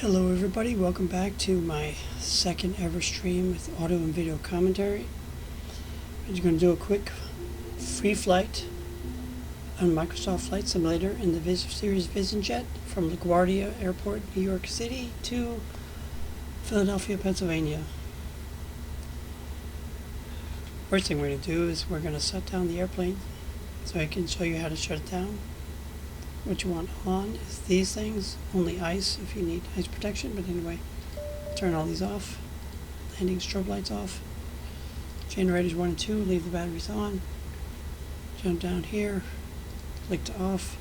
Hello everybody, welcome back to my second ever stream with audio and video commentary. I'm just going to do a quick free flight on Microsoft Flight Simulator in the Cirrus Vision Jet from LaGuardia Airport, New York City to Philadelphia, Pennsylvania. First thing we're going to do is we're going to shut down the airplane so I can show you how to shut it down. What you want on is these things, only ice if you need ice protection, but anyway, turn all these off, landing strobe lights off, generators 1 and 2, leave the batteries on, jump down here, click to off,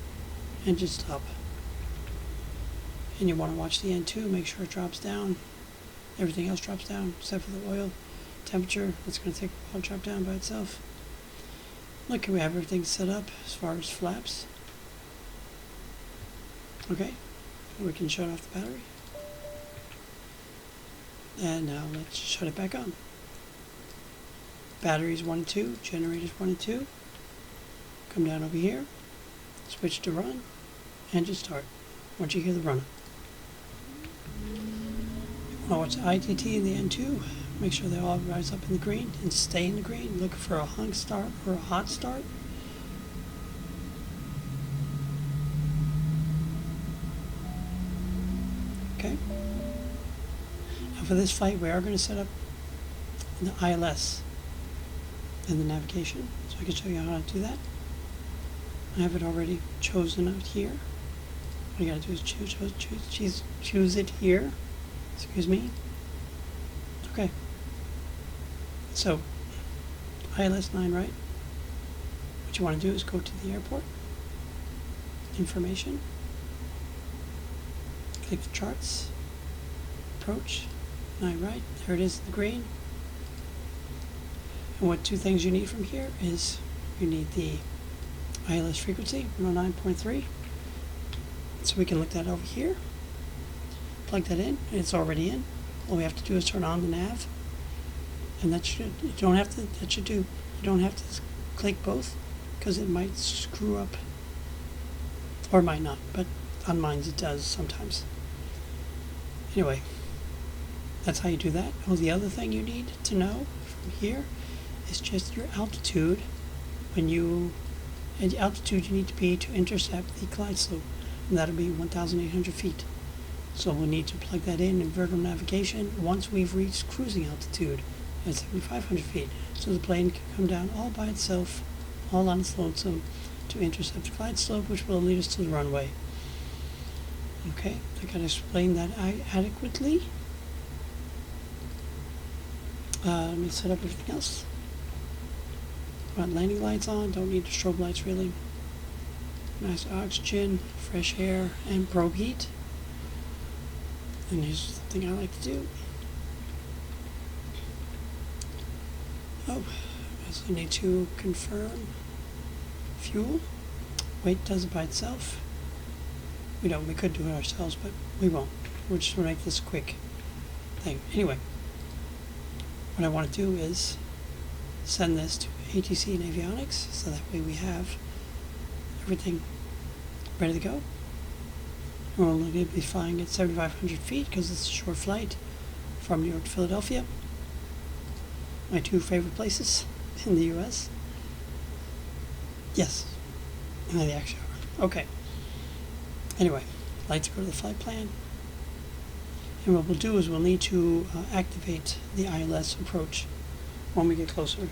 engine stop. And you want to watch the N2, make sure it drops down, everything else drops down except for the oil. Temperature, that's going to take a while to drop down by itself. Look, we have everything set up as far as flaps. Okay, we can shut off the battery. And now let's shut it back on. Batteries 1 and 2, generators 1 and 2. Come down over here, switch to run, engine start. Once you hear the runner. You want to watch the ITT and the N2. Make sure they all rise up in the green and stay in the green. Look for a hung start or a hot start. Okay. Now for this flight, we are going to set up the ILS and the navigation, so I can show you how to do that. I have it already chosen out here. What you got to do is choose it here. Excuse me. Okay. So, ILS 9, right? What you want to do is go to the airport, information, click the charts, approach, 9 right, there it is in the green. And what two things you need from here is you need the ILS frequency, 109.3. So we can look that over here, plug that in, and it's already in. All we have to do is turn on the nav. And that should, you don't have to, that should do, you don't have to click both because it might screw up, or it might not, but on mine it does sometimes. Anyway, that's how you do that. Oh, the other thing you need to know from here is just your altitude. And the altitude you need to be to intercept the glide slope, and that'll be 1,800 feet. So we'll need to plug that in vertical navigation once we've reached cruising altitude at 7,500 feet. So the plane can come down all by itself, all on its lonesome, to intercept the glide slope, which will lead us to the runway. Okay, I can explain that adequately. Let me set up everything else. Want landing lights on, don't need the strobe lights really. Nice oxygen, fresh air, and probe heat. And here's something I like to do. Oh, I also need to confirm fuel. Weight does it by itself. We could do it ourselves, but we won't. We're just going to make this a quick thing. Anyway, what I want to do is send this to ATC and avionics, so that way we have everything ready to go. We're only going to be flying at 7,500 feet because it's a short flight from New York to Philadelphia. My two favorite places in the U.S. Yes, and they actually are. Okay. Anyway, let's go to the flight plan. And what we'll do is we'll need to activate the ILS approach when we get closer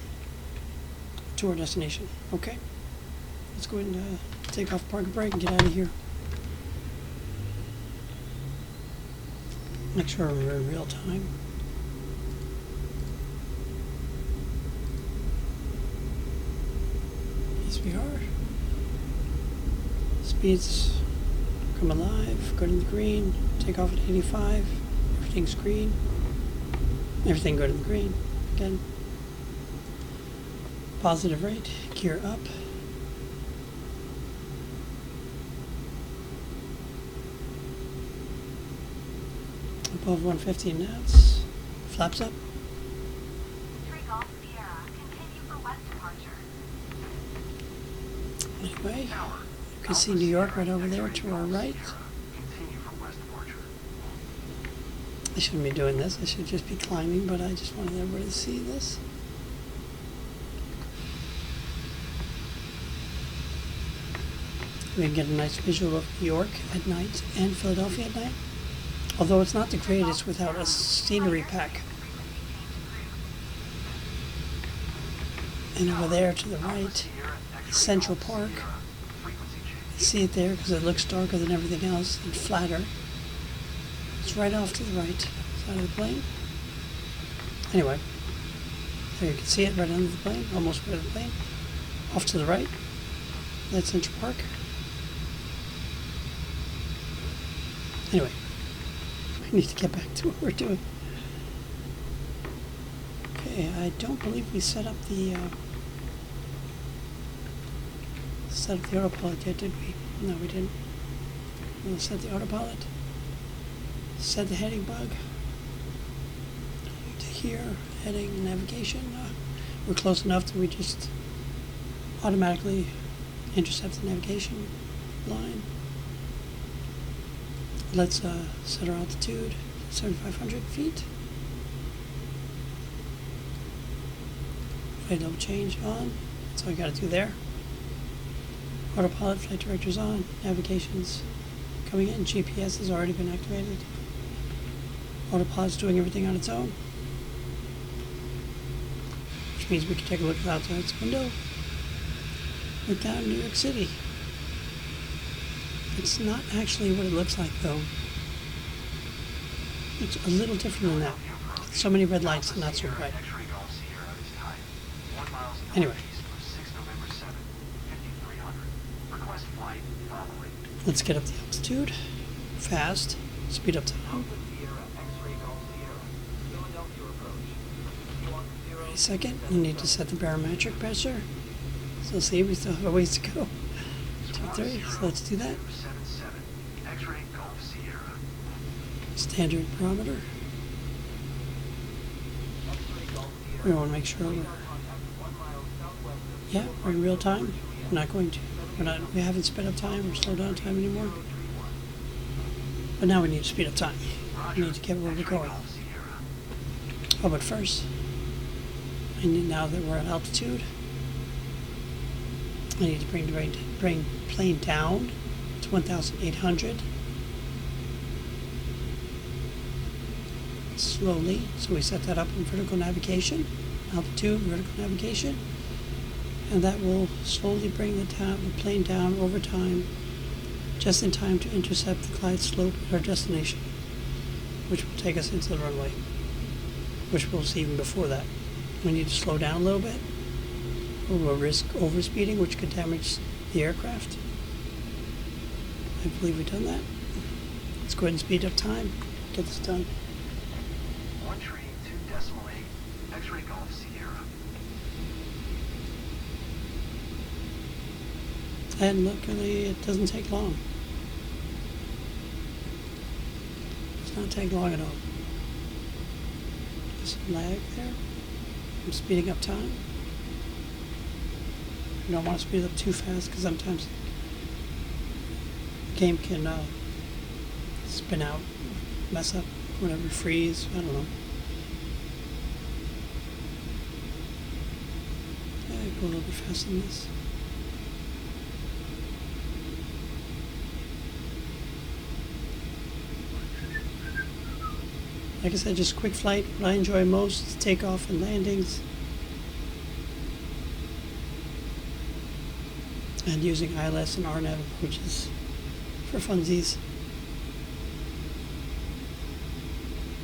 to our destination. Okay? Let's go ahead and take off, park a break, and get out of here. Make sure we're in real time. Yes, we are. Speeds come alive, go to the green, take off at 85, everything's green, everything go to the green, again. Positive rate, gear up. Above 150 knots, flaps up. Takeoff Sierra, continue for west departure. Anyway, you can see New York right over there to our right. I shouldn't be doing this. I should just be climbing, but I just wanted everybody to see this. We can get a nice visual of New York at night and Philadelphia at night. Although it's not the greatest without a scenery pack. And over there to the right, Central Park. You see it there because it looks darker than everything else and flatter. It's right off to the right side of the plane. Anyway, there you can see it right under the plane, almost right under the plane. Off to the right, that's Central Park. Anyway, we need to get back to what we're doing. Okay, I don't believe we set up the autopilot yet, did we? No, we didn't. We'll set the autopilot. Set the heading bug. To here, heading navigation. We're close enough that we just automatically intercept the navigation line. Let's set our altitude, 7,500 feet. Flight level change on. That's all I got to do there. Autopilot, flight director's on. Navigation's coming in. GPS has already been activated. Autopilot's doing everything on its own. Which means we can take a look outside its window. Look down New York City. It's not actually what it looks like, though. It's a little different than that. So many red lights and not so bright. Anyway. Let's get up the altitude. Fast. Speed up time. Wait a second. You need to set the barometric pressure. So see, we still have a ways to go. 2-3. So let's do that. Standard barometer. We want to make sure we're in real time. We're not going to. We haven't sped up time or slowed down time anymore. But now we need to speed up time. We need to get where we're going. Oh, but first, now that we're at altitude, I need to bring the plane down to 1,800. Slowly, so we set that up in vertical navigation, altitude, vertical navigation, and that will slowly bring the plane down over time, just in time to intercept the glide slope at our destination, which will take us into the runway, which we'll see even before that. We need to slow down a little bit, or we'll risk overspeeding, which could damage the aircraft. I believe we've done that. Let's go ahead and speed up time, get this done. And luckily, it doesn't take long. It does not take long at all. There's some lag there. I'm speeding up time. You don't want to speed up too fast because sometimes the game can spin out, mess up, whatever, freeze, I don't know. Yeah, go a little bit faster than this. Like I said, just quick flight. What I enjoy most is takeoff and landings. And using ILS and RNAV approaches for funsies.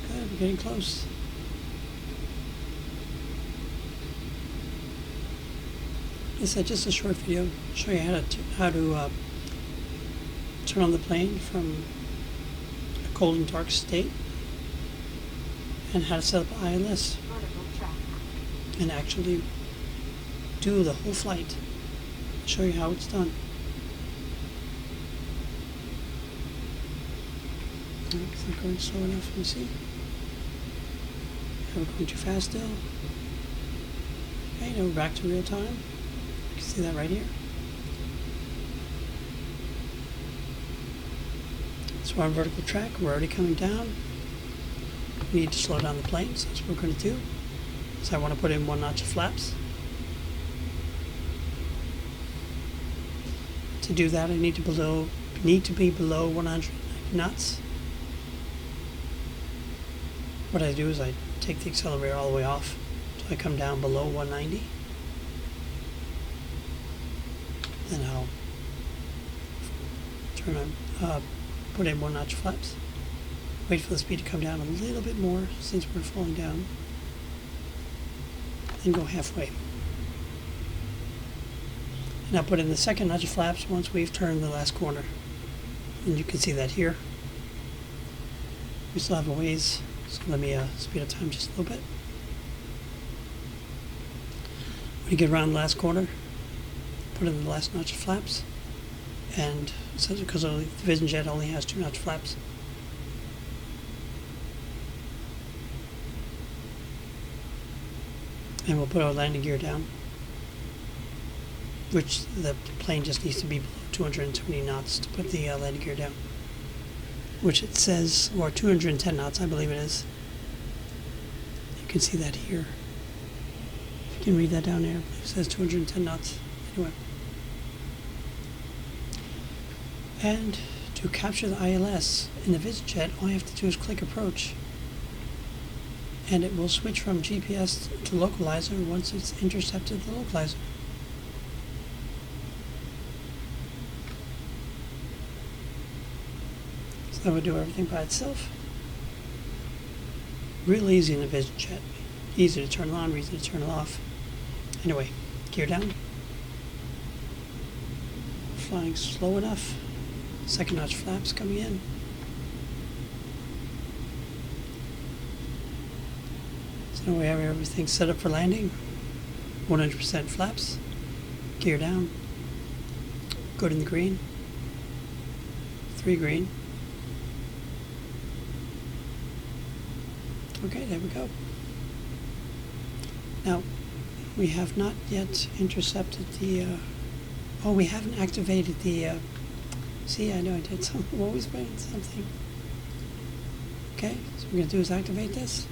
Good, we're getting close. Like I said, just a short video. Show you how to turn on the plane from a cold and dark state. And how to set up ILS and actually do the whole flight. I'll show you how it's done. It's not going slow enough, let me see. Are we going too fast still? Okay, now we're back to real time. You can see that right here. So we're on vertical track, we're already coming down. we need to slow down the plane, so that's what we're going to do. So I want to put in 1 notch of flaps. To do that, I need to be below 190 knots. What I do is I take the accelerator all the way off, so I come down below 190. Then I'll put in 1 notch of flaps. Wait for the speed to come down a little bit more since we're falling down. Then go halfway. And I'll put in the 2nd notch of flaps once we've turned the last corner. And you can see that here. We still have a ways, so let me speed up time just a little bit. When you get around the last corner, put in the last notch of flaps. And so because the Vision Jet only has 2 notch flaps. And we'll put our landing gear down, which the plane just needs to be below 220 knots to put the landing gear down, which it says, or 210 knots, I believe it is. You can see that here. You can read that down there. It says 210 knots. Anyway. And to capture the ILS in the Vision Jet, all you have to do is click approach. And it will switch from GPS to localizer once it's intercepted the localizer. So that would do everything by itself. Real easy in the Vision Jet. Easy to turn on, easy to turn it off. Anyway, gear down. Flying slow enough. 2nd notch flaps coming in. So we have everything set up for landing. 100% flaps. Gear down. Good in the green. 3 green. Okay, there we go. Now, we have not yet intercepted the, we haven't activated the, see, I know I did something, I'm always waiting something. Okay, so what we're going to do is activate this.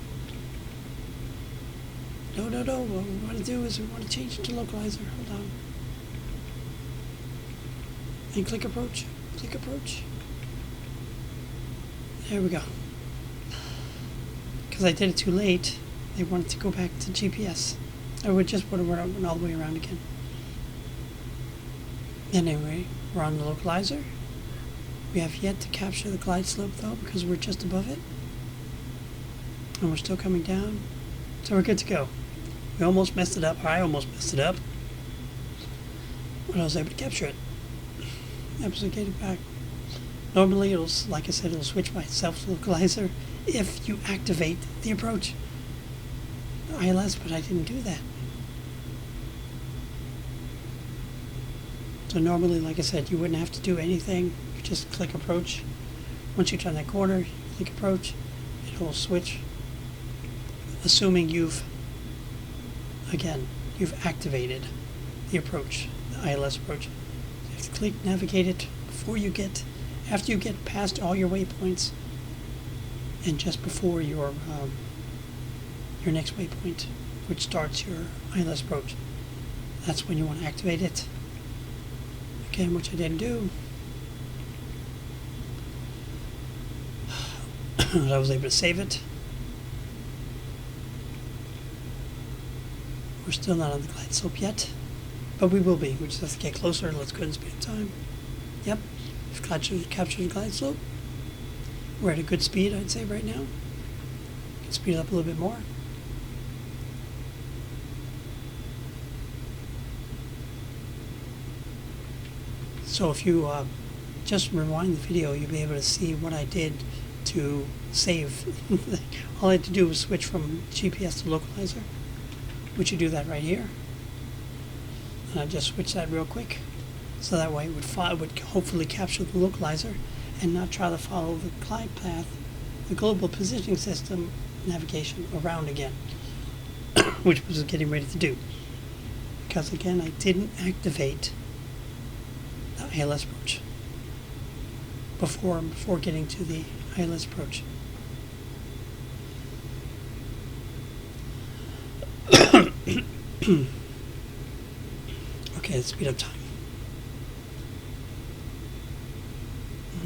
No, what we want to do is we want to change it to localizer. Hold on. And click approach. Click approach. There we go. Because I did it too late, they wanted to go back to GPS. I would just put it all the way around again. Anyway, we're on the localizer. We have yet to capture the glide slope though, because we're just above it. And we're still coming down. So we're good to go. We almost messed it up, or I almost messed it up. But I was able to capture it. Absolutely get it back. Normally, it'll, like I said, it'll switch by itself to localizer if you activate the approach ILS, but I didn't do that. So normally, like I said, you wouldn't have to do anything. You just click approach. Once you turn that corner, you click approach, it'll switch. Assuming you've activated the approach, the ILS approach. You have to click navigate it after you get past all your waypoints and just before your next waypoint, which starts your ILS approach. That's when you want to activate it. Again, which I didn't do. I was able to save it. We're still not on the glide slope yet, but we will be. We just have to get closer. Let's go ahead and speed up time. Yep, we've captured the glide slope. We're at a good speed, I'd say, right now. We can speed it up a little bit more. So if you just rewind the video, you'll be able to see what I did to save. All I had to do was switch from GPS to localizer, which you do that right here. And I just switched that real quick, so that way it would hopefully capture the localizer and not try to follow the glide path, the global positioning system navigation around again, which was getting ready to do. Because again, I didn't activate the ILS approach before getting to the ILS approach. Okay, let's speed up time.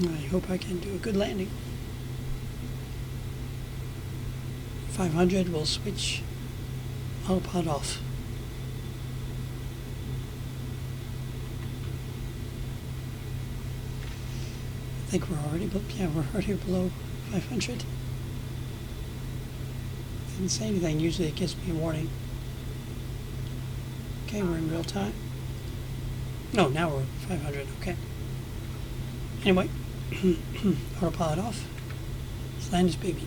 I hope I can do a good landing. 500, we'll switch autopilot off. I think we're already, we're already below 500. Didn't say anything, usually it gives me a warning. Okay, we're in real time. No, now we're 500, okay. Anyway, autopilot off. Let's land this baby.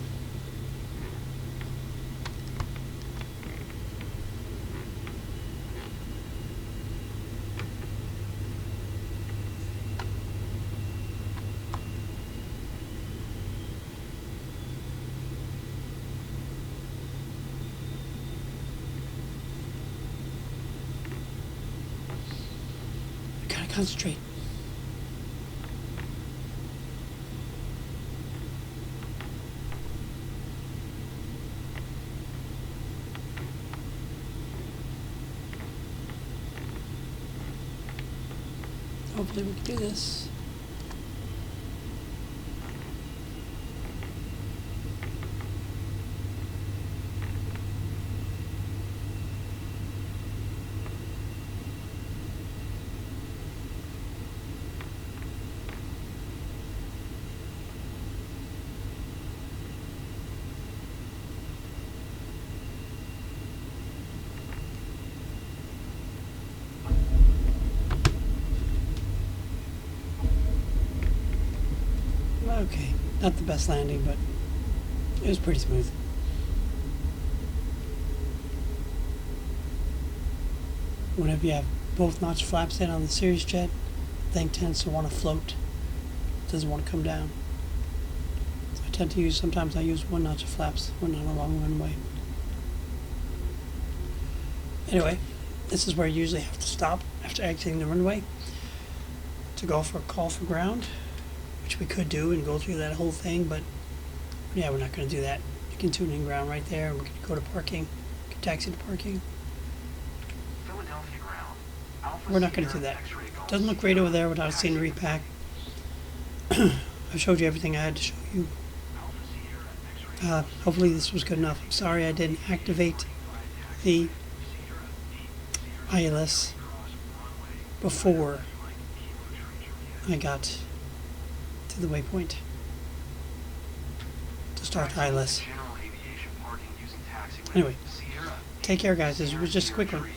Gotta concentrate. Hopefully we can do this. Okay, not the best landing, but it was pretty smooth. Whenever you have both notch flaps in on the Cirrus jet, the thing tends to want to float. It doesn't want to come down. So I tend to use, sometimes I use one notch of flaps when on a long runway. Anyway, this is where you usually have to stop after exiting the runway to go for a call for ground, which we could do and go through that whole thing, but yeah, we're not going to do that. You can tune in ground right there, and we can go to parking, we can taxi to parking. Philadelphia ground. Alpha We're not going to do that. Doesn't look great over there without a scenery pack. I showed you everything I had to show you. Hopefully this was good enough. I'm sorry I didn't activate the ILS before I got to the waypoint to start the ILS. Anyway, take care guys, this was just a quick one.